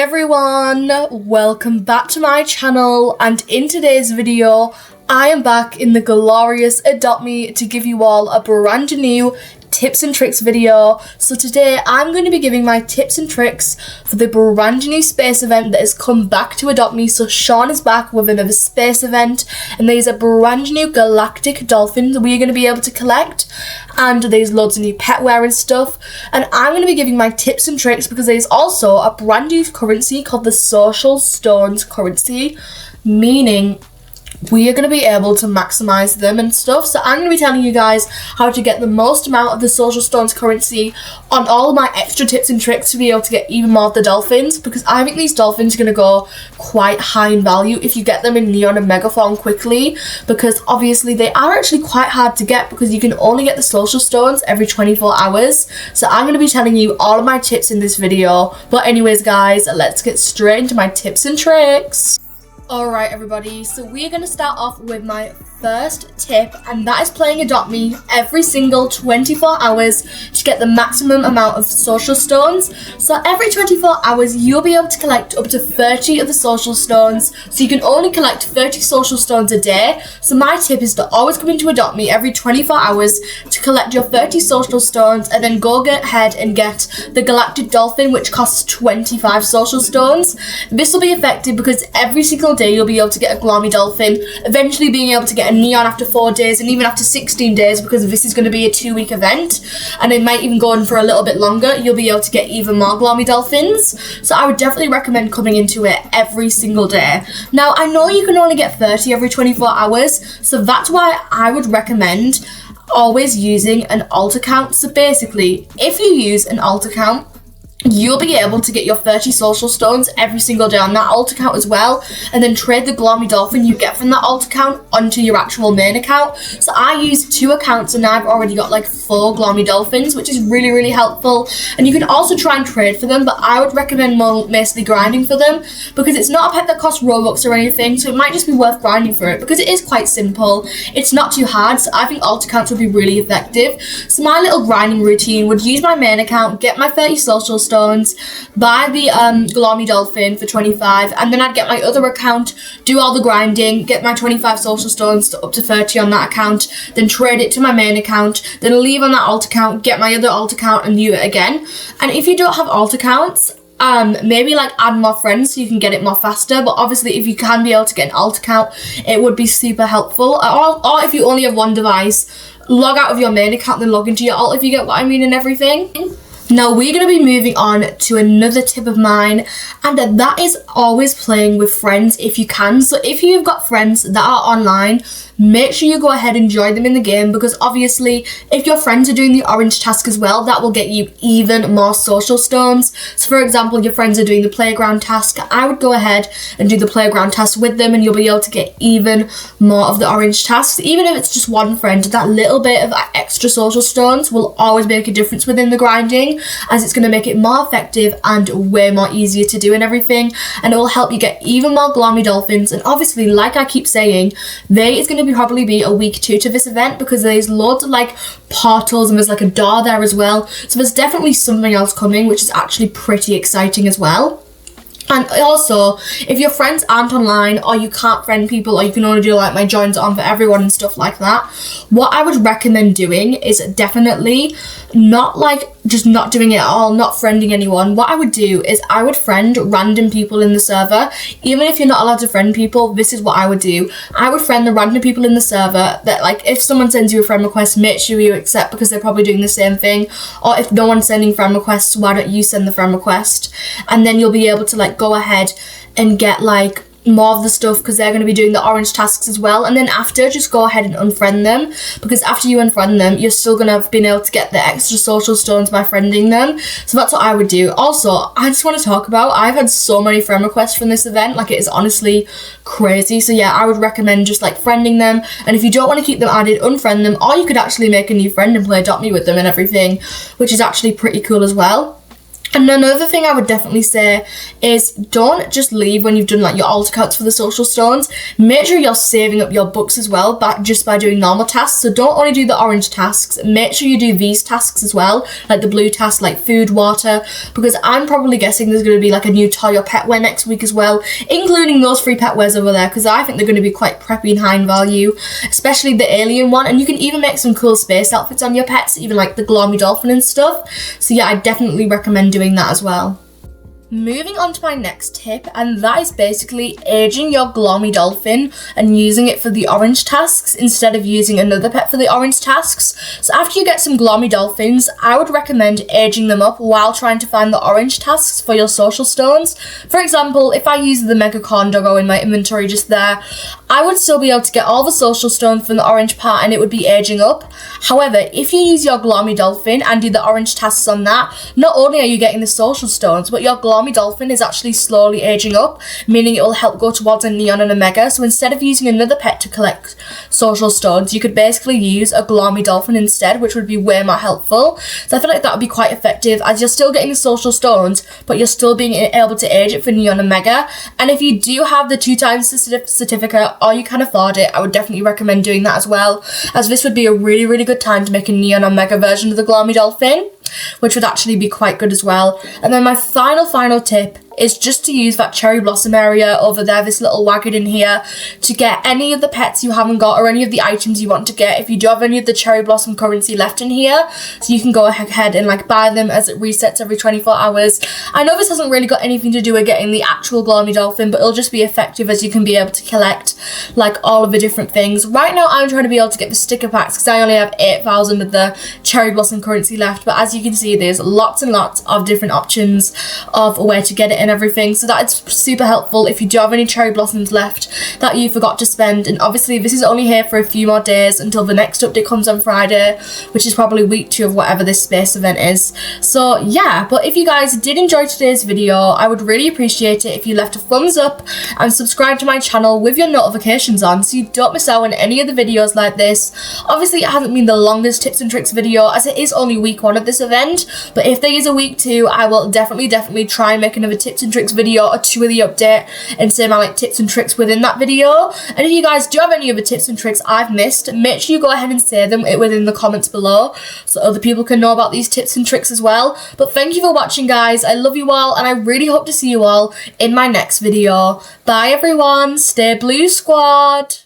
everyone, welcome back to my channel, and in today's video I am back in the glorious Adopt Me to give you all a brand new tips and tricks video. So today I'm going to be giving my tips and tricks for the brand new space event that has come back to Adopt Me. So Sean is back with another space event, and there's a brand new galactic dolphin that we're going to be able to collect, and there's loads of new pet wear and stuff. And I'm going to be giving my tips and tricks because there's also a brand new currency called the social stones currency, meaning we are going to be able to maximize them and stuff. So I'm going to be telling you guys how to get the most amount of the social stones currency on all of my extra tips and tricks to be able to get even more of the dolphins, because I think these dolphins are going to go quite high in value if you get them in neon and mega form quickly, because obviously they are actually quite hard to get because you can only get the social stones every 24 hours. So I'm going to be telling you all of my tips in this video. But anyways guys, let's get straight into my tips and tricks. Alright everybody, so we're going to start off with my first tip, and that is playing Adopt Me every single 24 hours to get the maximum amount of social stones. So every 24 hours you'll be able to collect up to 30 of the social stones, so you can only collect 30 social stones a day. So my tip is to always come into Adopt Me every 24 hours to collect your 30 social stones, and then go ahead and get the galactic dolphin, which costs 25 social stones. This will be effective because every single day you'll be able to get a Glormy Dolphin, eventually being able to get a neon after 4 days and even after 16 days, because this is going to be a 2-week event and it might even go on for a little bit longer. You'll be able to get even more Glormy Dolphins. So I would definitely recommend coming into it every single day. Now I know you can only get 30 every 24 hours, so that's why I would recommend always using an alt account. So basically, if you use an alt account, you'll be able to get your 30 social stones every single day on that alt account as well, and then trade the Glormy Dolphin you get from that alt account onto your actual main account. So I use 2 accounts and I've already got like 4 Glormy Dolphins, which is really helpful. And you can also try and trade for them, but I would recommend mostly grinding for them, because it's not a pet that costs Robux or anything, so it might just be worth grinding for it because it is quite simple. It's not too hard, so I think alt accounts would be really effective. So my little grinding routine would use my main account, get my 30 social stones, buy the Glormy Dolphin for 25, and then I'd get my other account, do all the grinding, get my 25 social stones to up to 30 on that account, then trade it to my main account, then leave on that alt account, get my other alt account and do it again. And if you don't have alt accounts, maybe like add more friends so you can get it more faster. But obviously if you can be able to get an alt account, it would be super helpful. Or if you only have one device, log out of your main account then log into your alt, if you get what I mean, and everything. Now we're going to be moving on to another tip of mine, and that is always playing with friends if you can. So if you've got friends that are online, make sure you go ahead and join them in the game, because obviously if your friends are doing the orange task as well, that will get you even more social stones. So for example, your friends are doing the playground task, I would go ahead and do the playground task with them, and you'll be able to get even more of the orange tasks. Even if it's just one friend, that little bit of extra social stones will always make a difference within the grinding, as it's going to make it more effective and way more easier to do and everything, and it will help you get even more Glormy Dolphins. And obviously, like I keep saying, there is going to probably be a week 2 to this event, because there's loads of like portals and there's like a door there as well. So there's definitely something else coming, which is actually pretty exciting as well. And also, if your friends aren't online, or you can't friend people, or you can only do like my joins on for everyone and stuff like that, what I would recommend doing is definitely not like just not doing it at all, not friending anyone. What I would do is I would friend random people in the server. Even if you're not allowed to friend people, this is what I would do. I would friend the random people in the server that, like, if someone sends you a friend request, make sure you accept, because they're probably doing the same thing. Or if no one's sending friend requests, why don't you send the friend request? And then you'll be able to like go ahead and get like more of the stuff, because they're going to be doing the orange tasks as well. And then after, just go ahead and unfriend them, because after you unfriend them, you're still going to have been able to get the extra social stones by friending them. So that's what I would do. Also, I just want to talk about, I've had so many friend requests from this event, like it is honestly crazy. So yeah, I would recommend just like friending them, and if you don't want to keep them added, unfriend them, or you could actually make a new friend and play Adopt Me with them and everything, which is actually pretty cool as well. And another thing I would definitely say is don't just leave when you've done like your altar counts for the social stones. Make sure you're saving up your books as well, just by doing normal tasks. So don't only do the orange tasks, make sure you do these tasks as well, like the blue tasks like food, water, because I'm probably guessing there's going to be like a new toy or pet wear next week as well, including those free pet wears over there, because I think they're going to be quite preppy and high in value, especially the alien one. And you can even make some cool space outfits on your pets, even like the Glormy Dolphin and stuff. So yeah, I definitely recommend doing that as well. Moving on to my next tip, and that is basically aging your Glormy Dolphin and using it for the orange tasks instead of using another pet for the orange tasks. So after you get some Glormy Dolphins, I would recommend aging them up while trying to find the orange tasks for your social stones. For example, if I use the Mega Corn Doggo in my inventory just there, I would still be able to get all the social stones from the orange part and it would be aging up. However, if you use your Glormy Dolphin and do the orange tasks on that, not only are you getting the social stones, but your Glormy Dolphin is actually slowly aging up, meaning it will help go towards a neon and a mega. So instead of using another pet to collect social stones, you could basically use a Glormy Dolphin instead, which would be way more helpful. So I feel like that would be quite effective, as you're still getting the social stones, but you're still being able to age it for neon and mega. And if you do have the 2x certificate or you can afford it, I would definitely recommend doing that as well, as this would be a really, really good time to make a neon and mega version of the Glormy Dolphin, which would actually be quite good as well. And then my final tip is just to use that cherry blossom area over there, this little wagon in here, to get any of the pets you haven't got or any of the items you want to get. If you do have any of the cherry blossom currency left in here, so you can go ahead and like buy them as it resets every 24 hours. I know this hasn't really got anything to do with getting the actual Glormy Dolphin, but it'll just be effective as you can be able to collect like all of the different things. Right now I'm trying to be able to get the sticker packs because I only have 8,000 of the cherry blossom currency left, but as you can see, there's lots and lots of different options of where to get it and everything, so that's super helpful if you do have any cherry blossoms left that you forgot to spend. And obviously this is only here for a few more days until the next update comes on Friday, which is probably week 2 of whatever this space event is. So yeah, but if you guys did enjoy today's video, I would really appreciate it if you left a thumbs up and subscribe to my channel with your notifications on so you don't miss out on any of the videos like this. Obviously it hasn't been the longest tips and tricks video as it is only week 1 of this event, but if there is a week 2, I will definitely try and make another tips and tricks video or 2 of the update and say my like tips and tricks within that video. And if you guys do have any other tips and tricks I've missed, make sure you go ahead and say them within the comments below so other people can know about these tips and tricks as well. But thank you for watching, guys. I love you all and I really hope to see you all in my next video. Bye everyone, stay blue squad.